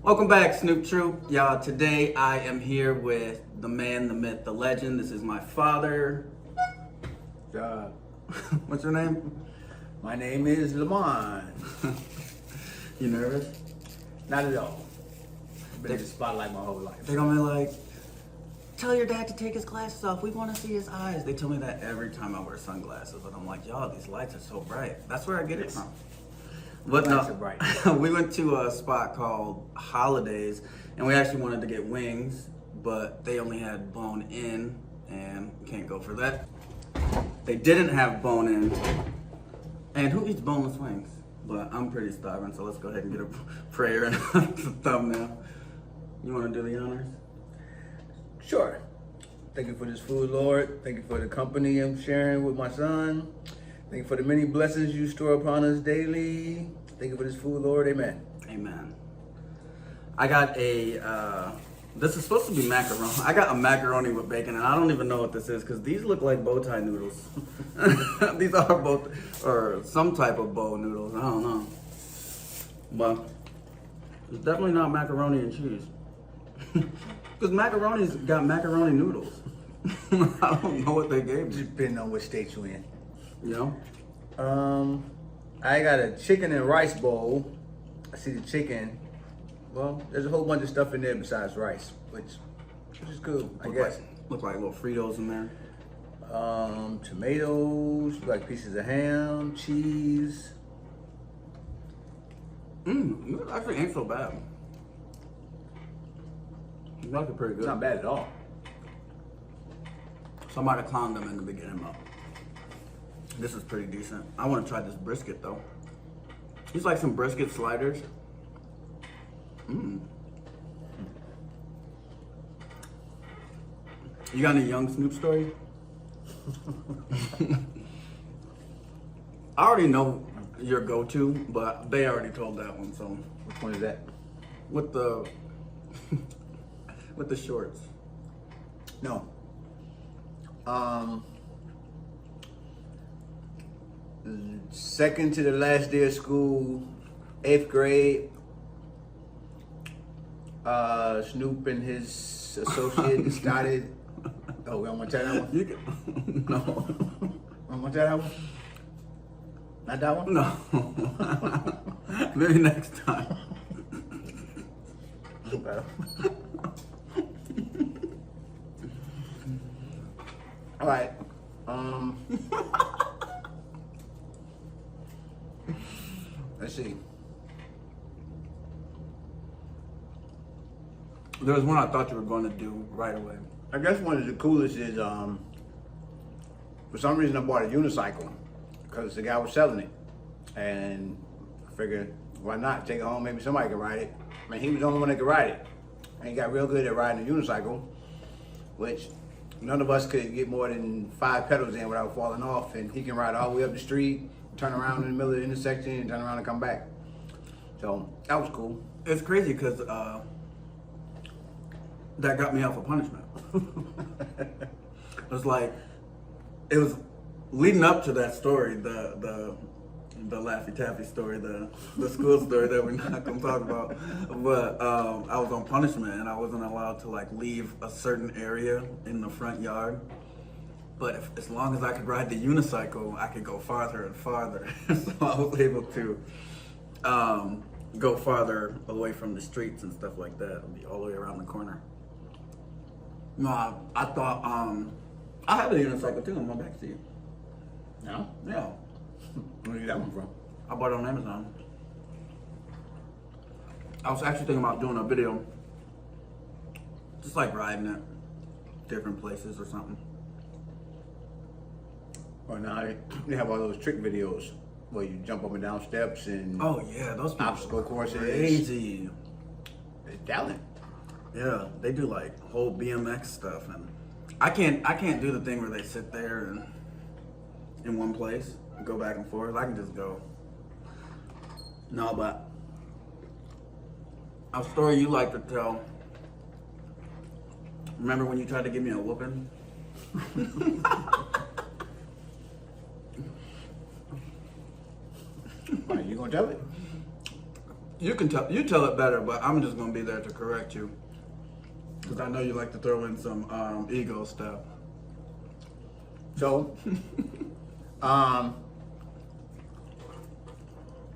Welcome back, Snoop Troop. Y'all, today I am here with the man, the myth, the legend. This is my father. What's your name? My name is Lamont. You nervous? Not at all. Been in the spotlight my whole life. They're gonna be like, tell your dad to take his glasses off. We want to see his eyes. They tell me that every time I wear sunglasses. And I'm like, y'all, these lights are so bright. That's where I get it from. But Lights are no, bright. we went to a spot called Holidays, and we actually wanted to get wings, but they only had bone in, and can't go for that. They didn't have bone in, and who eats boneless wings? But I'm pretty starving, so let's go ahead and get a prayer and a thumbnail. You want to do the honors? Sure. Thank you for this food, Lord. Thank you for the company I'm sharing with my son. Thank you for the many blessings you store upon us daily. Thank you for this food, Lord. Amen. Amen. I got a, this is supposed to be macaroni. I got a macaroni with bacon, and I don't even know what this is because these look like bow tie noodles. These are both, or some type of bow noodles. I don't know. But it's definitely not macaroni and cheese. Because macaroni's got macaroni noodles. I don't know what they gave me. Depending on what state you're in. You know? I got a chicken and rice bowl. I see the chicken. Well, there's a whole bunch of stuff in there besides rice, which is cool, I guess. Look like little Fritos in there. Tomatoes, like pieces of ham, cheese. It actually ain't so bad. It's actually pretty good. It's not bad at all. Somebody clowned them in the beginning, though. This is pretty decent. I want to try this brisket, though. It's like some brisket sliders. You got any young Snoop story? I already know your go-to, but they already told that one, so. Which one is that? With the, with the shorts. No. Second to the last day of school, 8th grade. Snoop and his associate started. Oh, we don't want to tell that one? You can, no. Want to tell that one? Not that one? No. Maybe next time. Okay. All right. Let's see. There was one I thought you were going to do right away. I guess one of the coolest is, for some reason I bought a unicycle because the guy was selling it. And I figured, why not? Take it home, maybe somebody could ride it. I mean, he was the only one that could ride it. And he got real good at riding a unicycle, which none of us could get more than 5 pedals in without falling off. And he can ride all the way up the street, turn around in the middle of the intersection, and turn around and come back. So that was cool. It's crazy because that got me out for punishment. It was like, it was leading up to that story, the Laffy Taffy story, the school story that we're not gonna talk about. But I was on punishment and I wasn't allowed to like leave a certain area in the front yard. But as long as I could ride the unicycle, I could go farther and farther. So I was able to go farther away from the streets and stuff like that. I'd be all the way around the corner. No, I thought, I have a unicycle too in my backseat. No? Yeah. Where did you get that one from? I bought it on Amazon. I was actually thinking about doing a video, just like riding it, different places or something. Or now they have all those trick videos where you jump up and down steps and Oh yeah, those people obstacle are courses. crazy. It's talent. Yeah, they do like whole BMX stuff, and I can't do the thing where they sit there and in one place, go back and forth. I can just go. No, but a story you like to tell. Remember when you tried to give me a whooping? Are you gonna tell it? You can tell. You tell it better, but I'm just gonna be there to correct you because I know you like to throw in some ego stuff. So,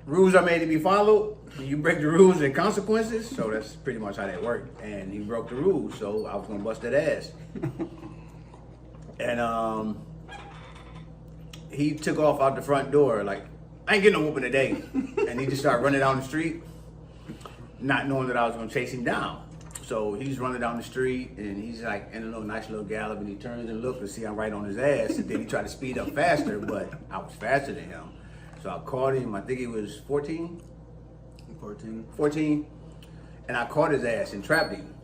rules are made to be followed. You break the rules and consequences. So that's pretty much how that worked. And he broke the rules, so I was gonna bust that ass. And he took off out the front door like, I ain't getting no whooping today. And he just started running down the street, not knowing that I was gonna chase him down. So he's running down the street and he's like in a nice little gallop, and he turns and looks to see I'm right on his ass. And then he tried to speed up faster, but I was faster than him. So I caught him. I think he was 14. 14. And I caught his ass and trapped him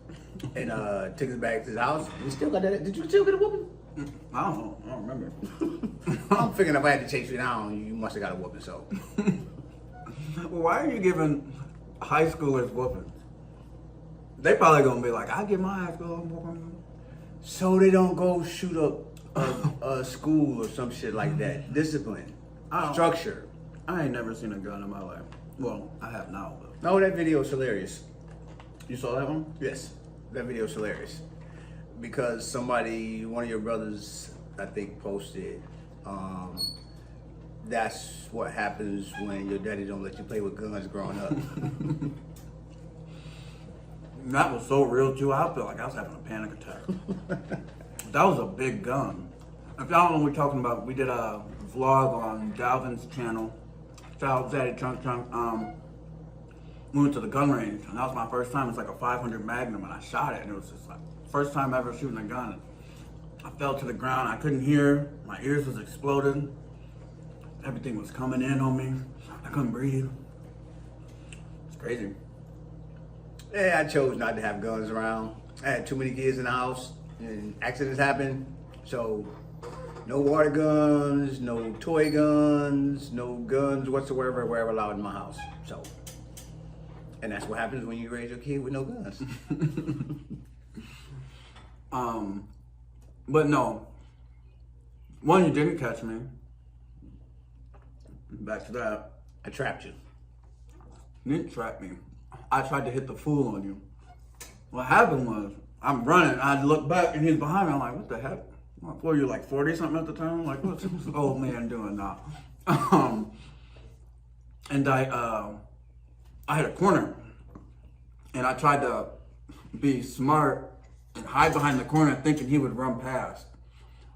and took him back to his house. We still got that. Did you still get a whooping? I don't know. I don't remember. I'm figuring if I had to chase you down, you must have got a whooping. So Well, why are you giving high schoolers whoopings? They probably gonna be like, I give my high school a whooping. so they don't go shoot up a school or some shit like that. Discipline, structure. I ain't never seen a gun in my life. Well, I have now, but No, that video is hilarious. you saw that one? Yes, that video is hilarious because one of your brothers, I think, posted. That's what happens when your daddy don't let you play with guns growing up. That was so real too. I felt like I was having a panic attack. That was a big gun. If y'all don't know what we're talking about, we did a vlog on Dalvin's channel. Shout out Zaddy Chunk Chunk. We went to the gun range, and that was my first time. It's like a 500 Magnum, and I shot it, and it was just like first time ever shooting a gun. I fell to the ground. I couldn't hear. My ears was exploding. Everything was coming in on me. I couldn't breathe. It's crazy. Yeah, I chose not to have guns around. I had too many kids in the house, and accidents happened. So, no water guns, no toy guns, no guns whatsoever were allowed in my house. So, and that's what happens when you raise your kid with no guns. But no. One, you didn't catch me. Back to that. I trapped you. You didn't trap me. I tried to hit the fool on you. What happened was, I'm running. I look back and he's behind me. I'm like, what the heck? What were you, like 40 something at the time? Like, what's this old man doing now? And I had a corner, and I tried to be smart and hide behind the corner, thinking he would run past.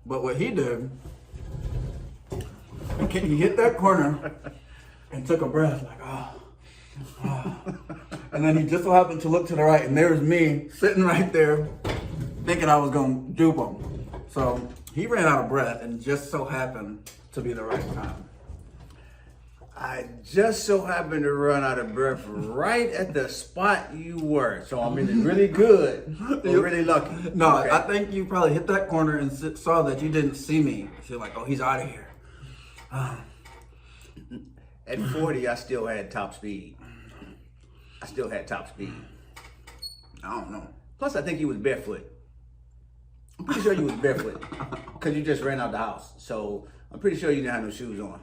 But what he did, he hit that corner and took a breath, like, oh. And then he just so happened to look to the right, and there's me sitting right there, thinking I was gonna dupe him. So he ran out of breath, and just so happened to be the right time. I just so happened to run out of breath right at the spot you were. So I'm either really good or really lucky. No, Okay. I think you probably hit that corner and saw that you didn't see me. So you're like, oh, he's out of here. At 40, I still had top speed. I don't know. Plus, I think you was barefoot. I'm pretty sure you was barefoot because you just ran out the house. So I'm pretty sure you didn't have no shoes on,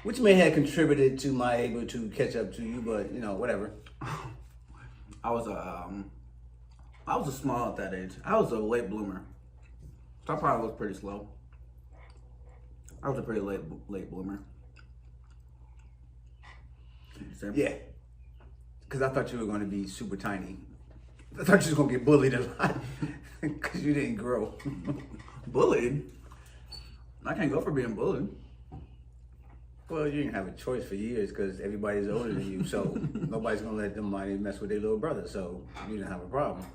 which may have contributed to my able to catch up to you. But you know, whatever. I was a small at that age. I was a late bloomer. So I probably was pretty slow. I was a pretty late bloomer. Yeah, because I thought you were going to be super tiny. I thought you was going to get bullied a lot because you didn't grow. Bullied? I can't go for being bullied. Well, you didn't have a choice for years because everybody's older than you, so nobody's going to let somebody mess with their little brother, so you didn't have a problem.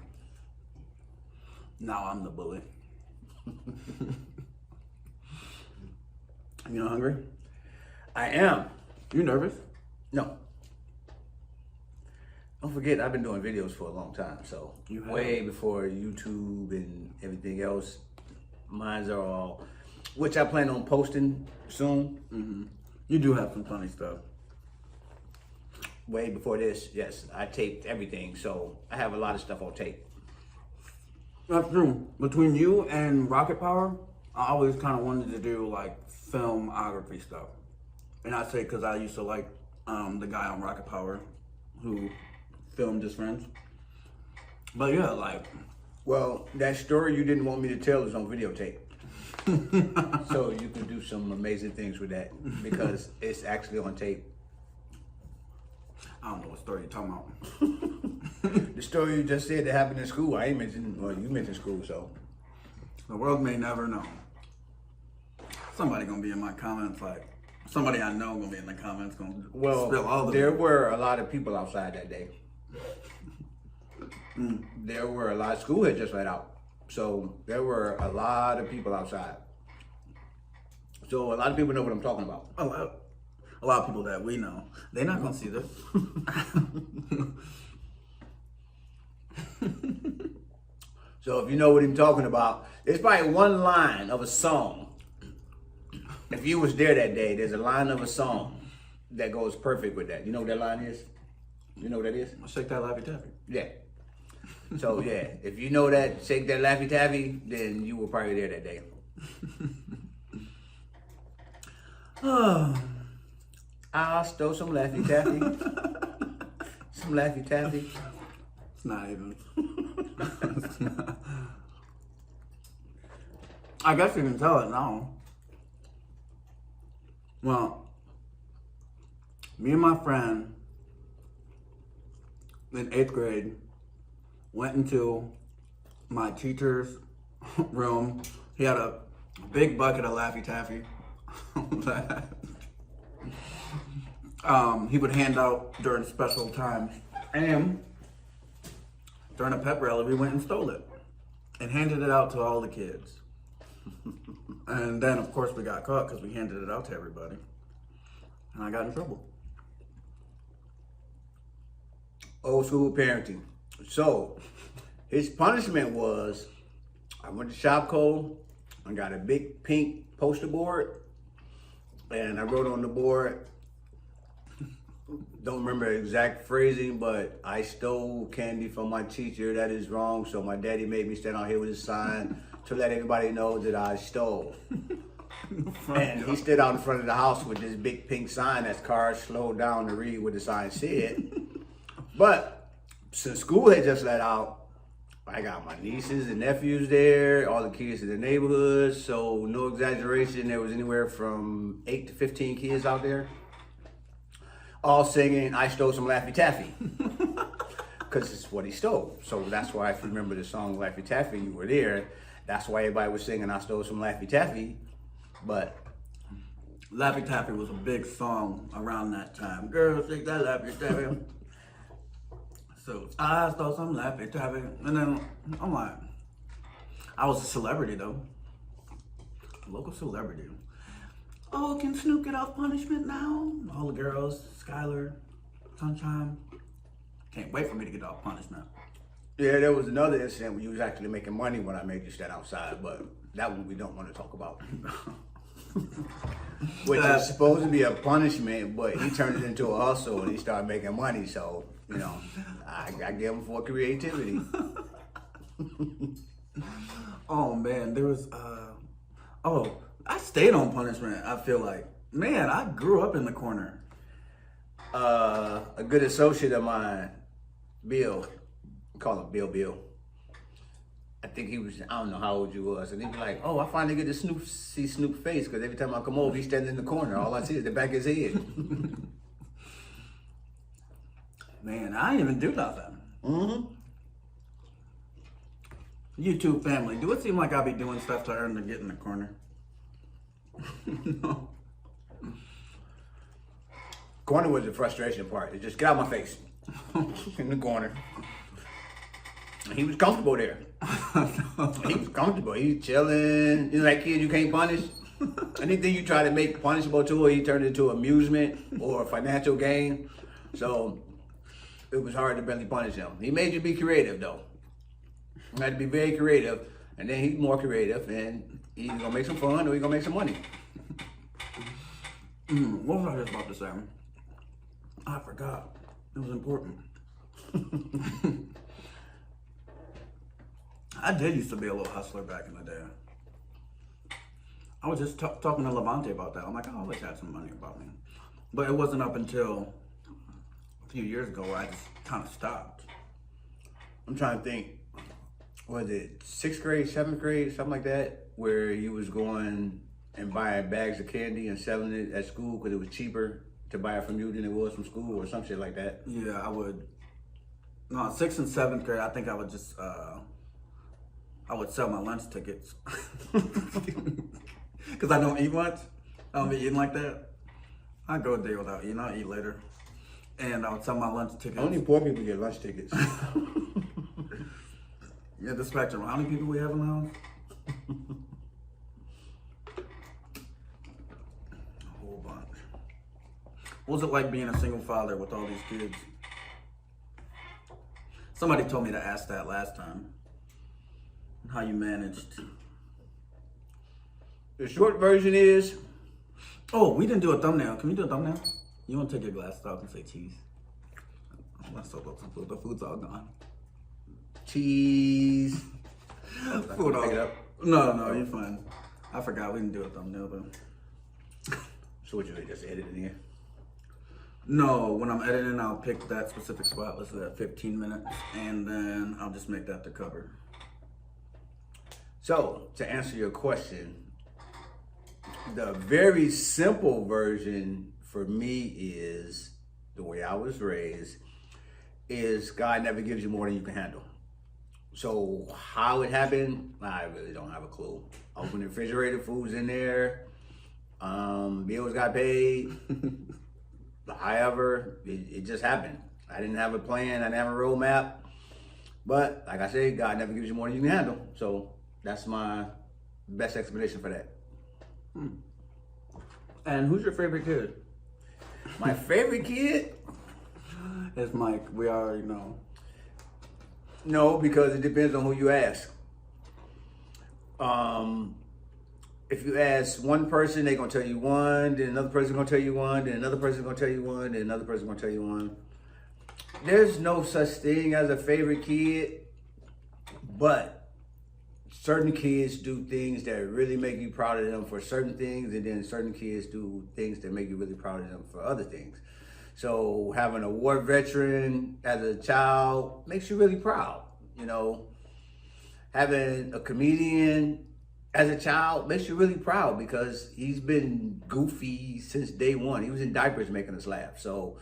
Now I'm the bully. You not hungry? I am. You nervous? No. Don't forget, I've been doing videos for a long time, so You have. way before YouTube and everything else. Mines are all, which I plan on posting soon. Mm-hmm. You do have some funny stuff. Way before this, yes, I taped everything, so I have a lot of stuff on tape. That's true. Between you and Rocket Power, I always kind of wanted to do like filmography stuff. And I say because I used to like the guy on Rocket Power who filmed his friends. But yeah, like, Well, that story you didn't want me to tell is on videotape. So you can do some amazing things with that because it's actually on tape. I don't know what story you're talking about. The story you just said that happened in school, I ain't mentioned, well, you mentioned school, so. The world may never know. Somebody gonna be in my comments, like, somebody I know gonna be in the comments gonna spill all the there were a lot of people outside that day. There were a lot of school had just let out. So there were a lot of people outside. So a lot of people know what I'm talking about. A lot of people that we know, they're not gonna see this. So if you know what I'm talking about, there's probably one line of a song. If you was there that day, there's a line of a song that goes perfect with that. You know what that line is? You know what that is? Shake that laffy taffy. Yeah. So yeah, if you know that, shake that laffy taffy, then you were probably there that day. I stole some laffy taffy. Some laffy taffy. It's not even. I guess you can tell it now. Well, me and my friend in 8th grade went into my teacher's room. He had a big bucket of Laffy Taffy that he would hand out during special times. And during a pep rally, we went and stole it and handed it out to all the kids. And then, of course, we got caught because we handed it out to everybody. And I got in trouble. Old school parenting. So, his punishment was, I went to Shopco, I got a big pink poster board, and I wrote on the board, don't remember exact phrasing, but I stole candy from my teacher, that is wrong, so my daddy made me stand out here with a sign to let everybody know that I stole. And he stood out in front of the house with this big pink sign as cars slowed down to read what the sign said. But since school had just let out, I got my nieces and nephews there, all the kids in the neighborhood. So no exaggeration, there was anywhere from 8 to 15 kids out there, all singing, I stole some Laffy Taffy. Because it's what he stole. So that's why if you remember the song Laffy Taffy, you were there. That's why everybody was singing, I stole some Laffy Taffy. But Laffy Taffy was a big song around that time. Girl, shake that Laffy Taffy. So I stole some Laffy Taffy. And then I'm like, I was a celebrity though. A local celebrity. Oh, can Snoop get off punishment now? All the girls, Skylar, Sunshine. Can't wait for me to get off punishment. yeah, there was another incident where you was actually making money when I made you stand outside, but that one we don't want to talk about. Which is supposed to be a punishment, but he turned it into a hustle and he started making money. So, you know, I give him for creativity. Oh man, there was I stayed on punishment, I feel like. Man, I grew up in the corner. A good associate of mine, Bill, call him Bill. I think he was, I don't know how old you was, and he was like, oh, I finally get to see Snoop's face, because every time I come over, he's standing in the corner. All I see is the back of his head. Man, I didn't even do nothing. Mm-hmm. YouTube family, do it seem like I be doing stuff to earn to get in the corner? No. Corner was the frustration part. It just get out of my face. In the corner. He was comfortable there. He was comfortable. He's chilling. You know that kid you can't punish? Anything you try to make punishable to her, he turned it into amusement or financial gain. So it was hard to barely punish him. He made you be creative though. You had to be very creative, and then he's more creative, and he's gonna make some fun or he's gonna make some money. What was I just about to say? I forgot. It was important. I did used to be a little hustler back in the day. I was just talking to Levante about that. I'm like, I always had some money about me. But it wasn't up until a few years ago where I just kind of stopped. I'm trying to think. Was it 6th grade, 7th grade, something like that, where you was going and buying bags of candy and selling it at school because it was cheaper to buy it from you than it was from school or some shit like that? Yeah, I would. No, 6th and 7th grade, I think I would just, I would sell my lunch tickets. Because I don't eat much. I don't be eating like that. I go a day without eating. I'll eat later. And I would sell my lunch tickets. Only poor people get lunch tickets. Yeah, the spectrum. How many people we have in the house? A whole bunch. What was it like being a single father with all these kids? Somebody told me to ask that last time. How you managed. The short version is... Oh, we didn't do a thumbnail. Can we do a thumbnail? You want to take your glasses off and say cheese? Oh, let's talk about some food. The food's all gone. Cheese. Food all Pick it up. No, you're fine. I forgot we didn't do a thumbnail, but... So what you just edit it in? No, when I'm editing, I'll pick that specific spot. Let's say at 15 minutes, and then I'll just make that the cover. So, to answer your question, the very simple version for me is, the way I was raised, is God never gives you more than you can handle. So how it happened, I really don't have a clue. Open the refrigerator, food's in there, bills got paid. However, it just happened. I didn't have a plan, I didn't have a roadmap. But like I said, God never gives you more than you can handle. So that's my best explanation for that. And who's your favorite kid? My favorite kid? It's Mike. We already know. No, because it depends on who you ask. If you ask one person, they're gonna tell you one, then another person gonna tell you one, then another person gonna tell you one, then another person gonna tell you one. There's no such thing as a favorite kid, but certain kids do things that really make you proud of them for certain things, and then certain kids do things that make you really proud of them for other things. So having a war veteran as a child makes you really proud, you know. Having a comedian as a child makes you really proud because he's been goofy since day one. He was in diapers making us laugh. So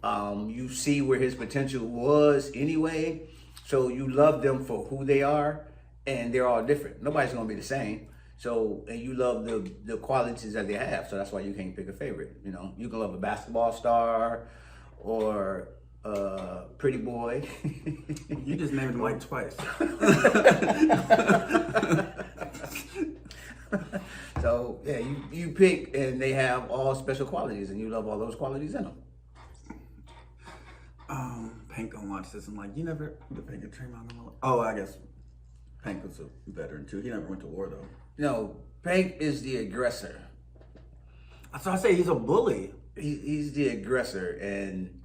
you see where his potential was anyway. So you love them for who they are, and they're all different. Nobody's gonna be the same. So, and you love the qualities that they have. So that's why you can't pick a favorite. You know, you can love a basketball star or a pretty boy. You just named Mike twice. So yeah, you pick, and they have all special qualities, and you love all those qualities in them. Pank gonna watch this and like, you never the Pank and Tremont gonna. Oh, I guess Pank was a veteran too. He never went to war though. No, Pank is the aggressor. So I say he's a bully. He's the aggressor, and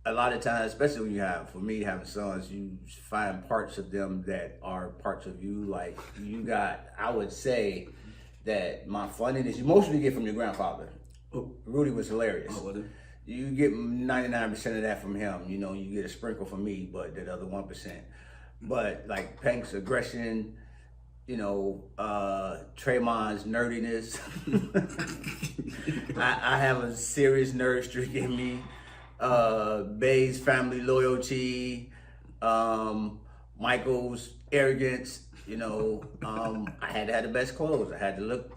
a lot of times, especially when you have, for me, having sons, you find parts of them that are parts of you. Like you got, I would say that my funniness you mostly get from your grandfather. Rudy was hilarious. Oh, was it? You get 99% of that from him. You know, you get a sprinkle from me, but that other 1%. But like Pank's aggression, you know, Traymon's nerdiness. I have a serious nerd streak in me. Bay's family loyalty, Michael's arrogance, you know, I had to have the best clothes. I had to look,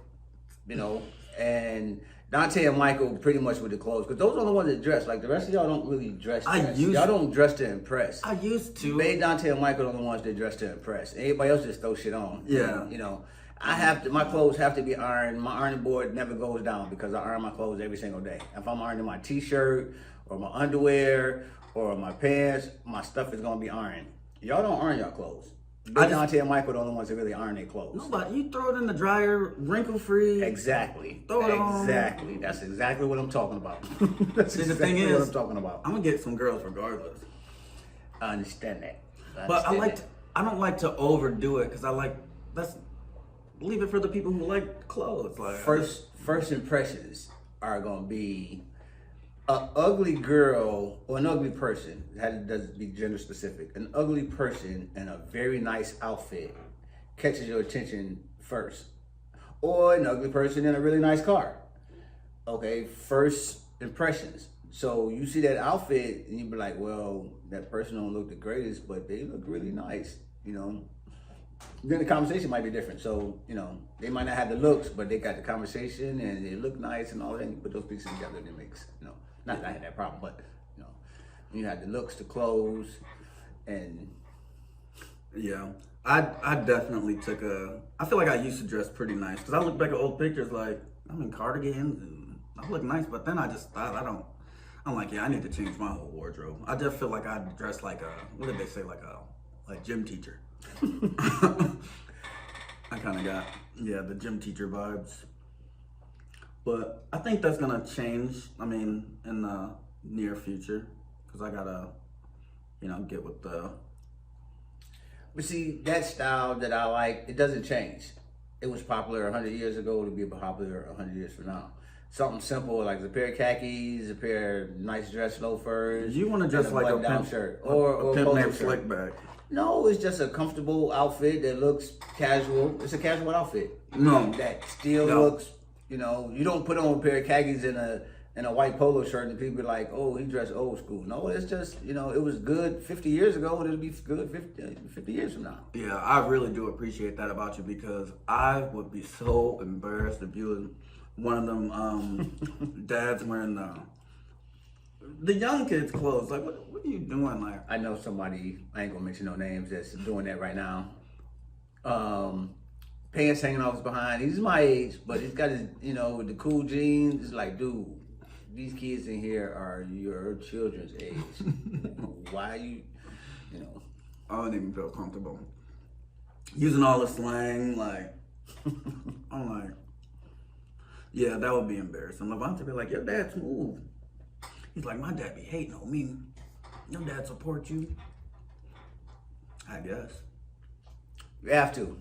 you know, and Dante and Michael pretty much with the clothes, because those are the ones that dress. Like the rest of y'all don't really dress. Y'all don't dress to impress. I used to. Bay, Dante, and Michael are the ones that dress to impress. Everybody else just throw shit on. Yeah. You know, I have to. My clothes have to be ironed. My ironing board never goes down because I iron my clothes every single day. If I'm ironing my t-shirt or my underwear or my pants, my stuff is gonna be ironed. Y'all don't iron your clothes. Dante and Michael are the only ones that really iron their clothes. No, but you throw it in the dryer, wrinkle-free. Exactly. Throw it on. Exactly. That's exactly what I'm talking about. That's See, exactly the thing is, what I'm talking about. I'm gonna get some girls regardless. I understand that. But I don't like to overdo it because leave it for the people who like clothes. Like first impressions are gonna be An ugly girl or an ugly person, does be gender specific, an ugly person in a very nice outfit catches your attention first. Or an ugly person in a really nice car. Okay, first impressions. So you see that outfit and you be like, well, that person don't look the greatest, but they look really nice, you know. Then the conversation might be different. So, you know, they might not have the looks, but they got the conversation and they look nice and all that. And you put those pieces together and it makes, you know, not that I had that problem, but, you know, when you had the looks, the clothes, and... Yeah, I definitely I feel like I used to dress pretty nice. Because I look back at old pictures like, I'm in cardigans and I look nice. But then I just thought, I'm like, yeah, I need to change my whole wardrobe. I just feel like I dress like what did they say, like a gym teacher. I kind of got, the gym teacher vibes. But I think that's going to change, in the near future. Because I got to, get with the... But see, that style that I like, it doesn't change. It was popular 100 years ago, it'll be popular 100 years from now. Something simple like a pair of khakis, a pair of nice dress loafers. You want to dress like a down shirt or pimp named shirt. Slickback. No, it's just a comfortable outfit that looks casual. It's a casual outfit. No. That still looks, you don't put on a pair of khakis in a white polo shirt and people be like, oh, he dressed old school. No, it's just, it was good 50 years ago and it'll be good 50 years from now. Yeah, I really do appreciate that about you because I would be so embarrassed if you was one of them dads wearing the young kids' clothes. Like, what are you doing? Like, I know somebody, I ain't gonna mention no names, that's doing that right now. Pants hanging off his behind. He's my age, but he's got his, with the cool jeans. It's like, dude, these kids in here are your children's age. Why you, I don't even feel comfortable using all the slang. Like, I'm like, yeah, that would be embarrassing. Levante be like, your dad's smooth. He's like, my dad be hating on me. Your dad support you. I guess. You have to.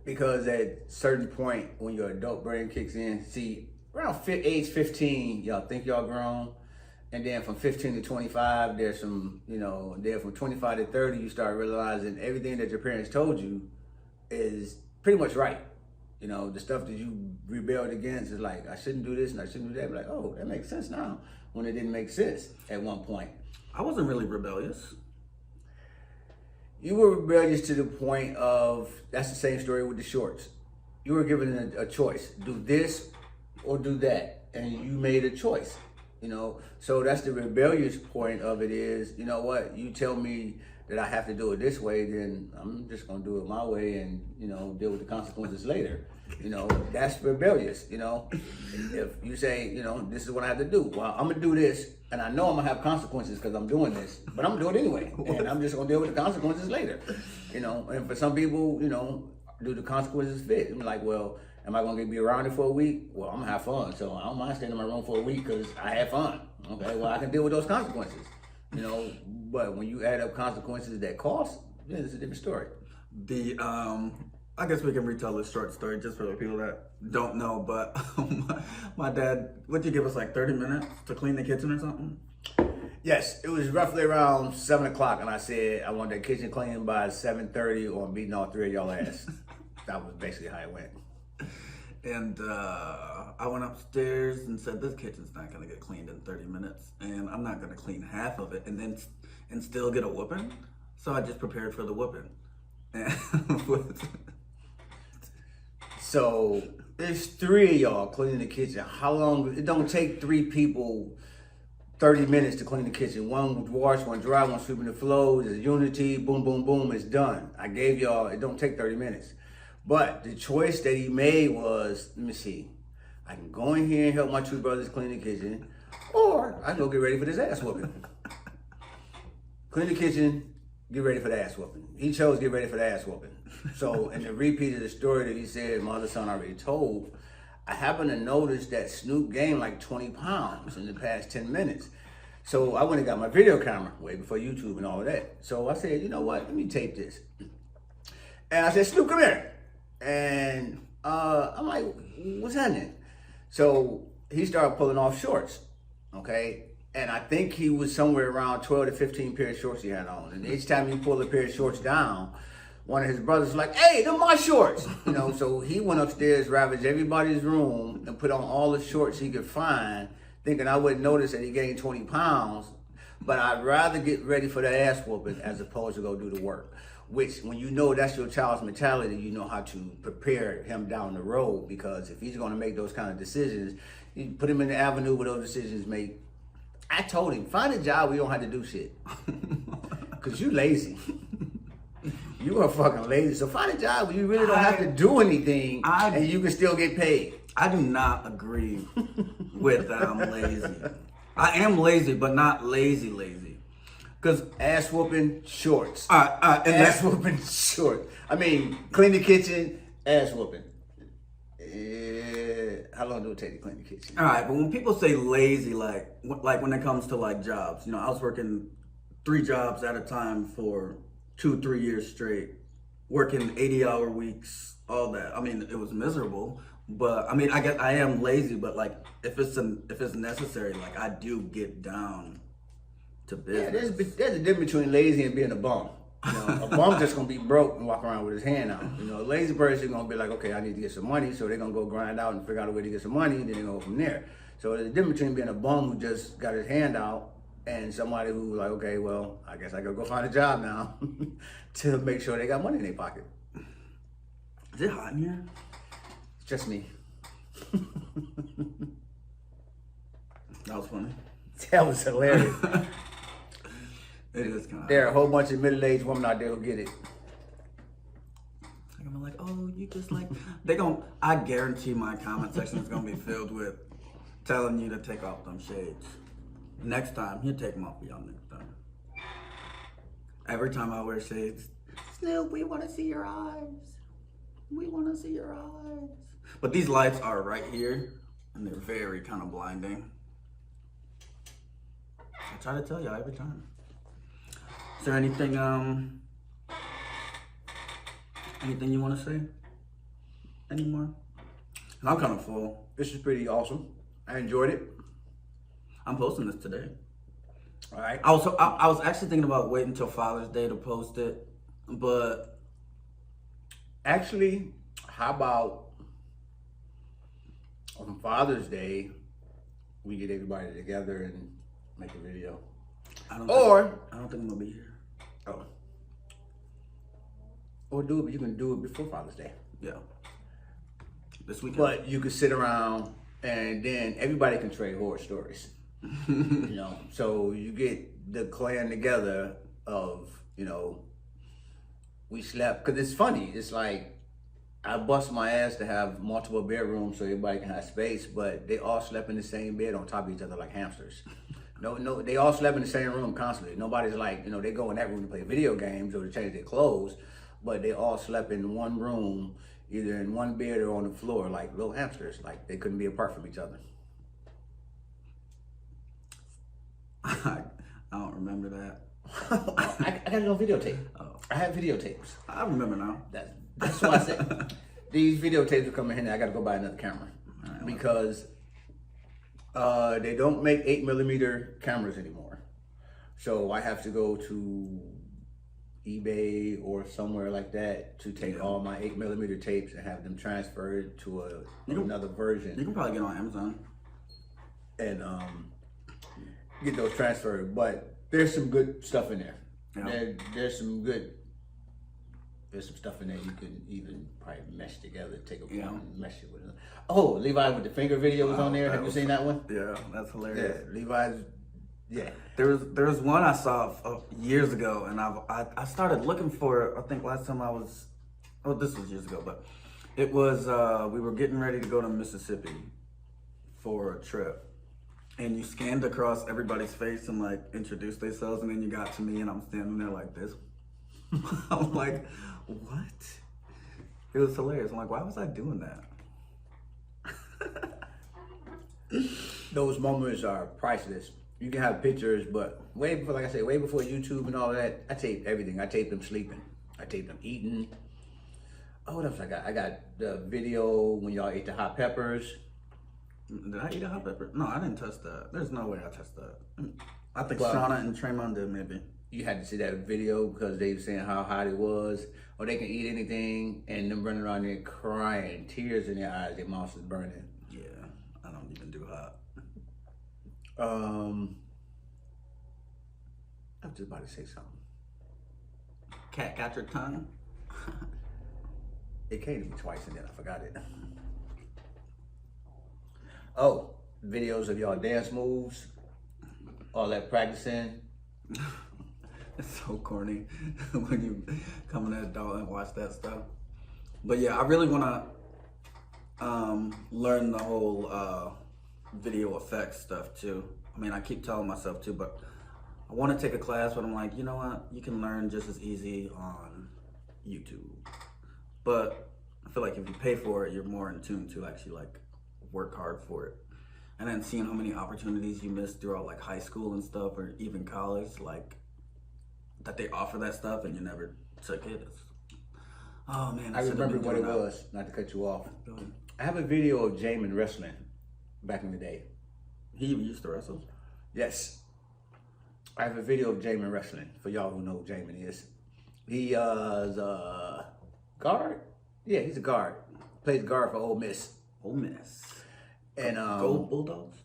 Because at certain point, when your adult brain kicks in, see, around age 15, y'all think y'all grown. And then from 15 to 25, there's some, then from 25 to 30, you start realizing everything that your parents told you is pretty much right. The stuff that you rebelled against is like, I shouldn't do this and I shouldn't do that. But like, oh, that makes sense now, when it didn't make sense at one point. I wasn't really rebellious. You were rebellious to the point of, that's the same story with the shorts. You were given a choice, do this or do that. And you made a choice, So that's the rebellious point of it is, you know what, you tell me that I have to do it this way, then I'm just gonna do it my way and, deal with the consequences later. That's rebellious, If you say, this is what I have to do. Well, I'm gonna do this and I know I'm gonna have consequences because I'm doing this, but I'm gonna do it anyway. And I'm just gonna deal with the consequences later. And for some people, do the consequences fit? I'm like, well, am I gonna be around it for a week? Well, I'm gonna have fun. So I don't mind staying in my room for a week because I had fun. Okay, well, I can deal with those consequences. But when you add up consequences that cost, then it's a different story. I guess we can retell this short story just for the people that don't know, but my dad, would you give us like 30 minutes to clean the kitchen or something? Yes, it was roughly around 7 o'clock and I said I want that kitchen clean by 7:30 or I'm beating all three of y'all ass. That was basically how it went. And I went upstairs and said, this kitchen's not gonna get cleaned in 30 minutes and I'm not gonna clean half of it and still get a whooping. So I just prepared for the whooping. So there's three of y'all cleaning the kitchen. How long? It don't take three people 30 minutes to clean the kitchen. One wash, one dry, one sweeping the floors. There's unity, boom, boom, boom, it's done. I gave y'all, it don't take 30 minutes. But the choice that he made was, let me see, I can go in here and help my two brothers clean the kitchen, or I can go get ready for this ass whooping. Clean the kitchen, get ready for the ass whooping. He chose get ready for the ass whooping. So in the repeat of the story that he said my other son already told, I happened to notice that Snoop gained like 20 pounds in the past 10 minutes. So I went and got my video camera way before YouTube and all of that. So I said, you know what, let me tape this. And I said, Snoop, come here. And I'm like, what's happening? So he started pulling off shorts, okay? And I think he was somewhere around 12 to 15 pair of shorts he had on. And each time he pulled a pair of shorts down, one of his brothers was like, hey, they're my shorts. You know, so he went upstairs, ravaged everybody's room, and put on all the shorts he could find, thinking I wouldn't notice that he gained 20 pounds. But I'd rather get ready for the ass whooping as opposed to go do the work. Which, when you know that's your child's mentality, you know how to prepare him down the road. Because if he's going to make those kind of decisions, you put him in the avenue where those decisions make. I told him, find a job where you don't have to do shit. Because you lazy. You are fucking lazy. So find a job where you really don't have to do anything and you can still get paid. I do not agree with that I'm lazy. I am lazy, but not lazy. Because ass whooping shorts. And ass whooping shorts. I mean, clean the kitchen, ass whooping. How long do it take to clean the kitchen? All right, but when people say lazy, like when it comes to like jobs, you know, I was working 3 jobs at a time for 2-3 years straight, working 80-hour weeks, all that. I mean, it was miserable, but I mean, I guess I am lazy, but like if it's necessary, like I do get down to business. Yeah, there's a difference between lazy and being a bum. You know, a bum just gonna be broke and walk around with his hand out. You know, a lazy person gonna be like, okay, I need to get some money, so they're gonna go grind out and figure out a way to get some money, then they go from there. So there's a difference between being a bum who just got his hand out and somebody who like, okay, well, I guess I gotta go find a job now to make sure they got money in their pocket. Is it hot in here? It's just me. That was funny. That was hilarious. It is kind of. There are a whole bunch of middle-aged women out there who get it. I'm like, oh, you just like I guarantee my comment section is gonna be filled with telling you to take off them shades. Next time, you take them off for y'all next time. Every time I wear shades, Snoop, we want to see your eyes. We want to see your eyes. But these lights are right here, and they're very kind of blinding. I try to tell y'all every time. Is there anything you want to say anymore? And I'm kind of full. This is pretty awesome. I enjoyed it. I'm posting this today. All right. I was actually thinking about waiting until Father's Day to post it, but actually, how about on Father's Day we get everybody together and make a video? I don't think I'm gonna be here. Oh. Or do it, but you can do it before Father's Day. Yeah. This weekend. But you can sit around and then everybody can trade horror stories. You know, so you get the clan together of, you know, we slept, because it's funny. It's like I bust my ass to have multiple bedrooms so everybody can have space, but they all slept in the same bed on top of each other like hamsters. No, they all slept in the same room constantly. Nobody's like, you know, they go in that room to play video games or to change their clothes, but they all slept in one room, either in one bed or on the floor, like little hamsters. Like they couldn't be apart from each other. I don't remember that. I got it on videotape. Oh. I have videotapes. I remember now. That's what I said. These videotapes are coming in. I got to go buy another camera because they don't make 8mm cameras anymore. So I have to go to eBay or somewhere like that to take all my 8mm tapes and have them transferred to another version. You can probably get on Amazon and get those transferred. But there's some good stuff in there. Yeah. There's some stuff in there you can even probably mesh together, take a phone and mesh it with it. Oh, Levi with the finger video was on there. Have you seen that one? Yeah, that's hilarious. Yeah, Levi's. Yeah. There was one I saw years ago, and I started looking for it. I think last time this was years ago, but it was we were getting ready to go to Mississippi for a trip. And you scanned across everybody's face and like introduced themselves, and then you got to me, and I'm standing there like this. I'm like, what? It was hilarious. I'm like, why was I doing that? Those moments are priceless. You can have pictures, but way before, like I said, way before YouTube and all that, I taped everything. I taped them sleeping. I taped them eating. Oh, what else I got? I got the video when y'all ate the hot peppers. Did I eat a hot pepper? No, I didn't touch that. There's no way I touched that. I think Well, Shauna and Tremont did maybe. You had to see that video because they were saying how hot it was, or they can eat anything, and them running around there crying, tears in their eyes, their mouth is burning. Yeah, I don't even do hot. I was just about to say something. Cat got your tongue? It came to me twice and then I forgot it. Oh, videos of y'all dance moves, all that practicing. It's so corny when you come in an adult and watch that stuff. But yeah, I really want to learn the whole video effects stuff too. I mean, I keep telling myself to, but I want to take a class, but I'm like, you know what? You can learn just as easy on YouTube. But I feel like if you pay for it, you're more in tune to actually like work hard for it. And then seeing how many opportunities you missed throughout like high school and stuff, or even college, like that they offer that stuff and you never took it. Oh man, I remember what it was, not to cut you off. I have a video of Jamin wrestling back in the day. He used to wrestle? Yes. I have a video of Jamin wrestling, for y'all who know who Jamin is. He is a guard? Yeah, he's a guard. Plays guard for Ole Miss. Ole Miss. And Gold Bulldogs?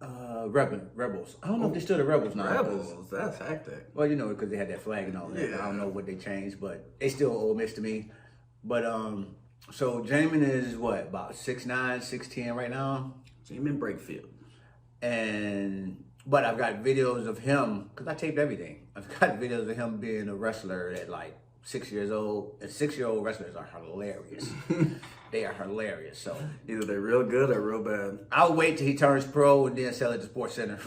Rebels. I don't know if they're still the Rebels now. Rebels, that's hectic. Well, you know, because they had that flag and all that. Yeah. I don't know what they changed, but they still Ole Miss to me. But so Jamin is what, about 6'9", 6'10" right now? Jamin Brakefield. But I've got videos of him, because I taped everything. I've got videos of him being a wrestler at like 6 years old. And 6-year-old wrestlers are hilarious. They are hilarious. So either they're real good or real bad. I'll wait till he turns pro and then sell it to Sports Center.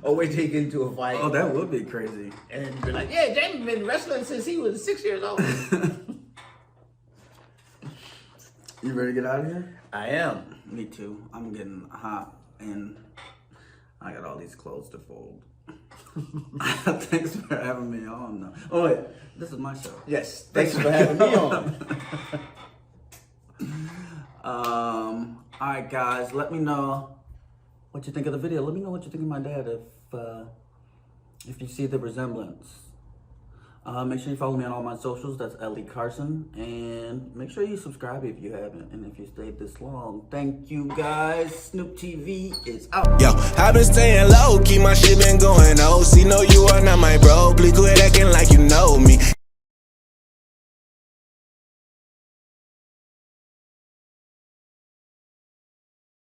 Or wait till he get into a fight. Oh, that would be crazy. And be like, yeah, Jamin been wrestling since he was 6 years old. You ready to get out of here? I am. Me too. I'm getting hot and I got all these clothes to fold. Thanks for having me on. Oh wait, this is my show. Yes, thanks for having me on. Alright guys, let me know what you think of the video. Let me know what you think of my dad if you see the resemblance. Make sure you follow me on all my socials. That's Lecarson. And make sure you subscribe if you haven't. And if you stayed this long, thank you guys. Snoop TV is out. Yo, I've been staying low, keep my shit been going OC. No, you are not my bro. Please quit acting like you know me.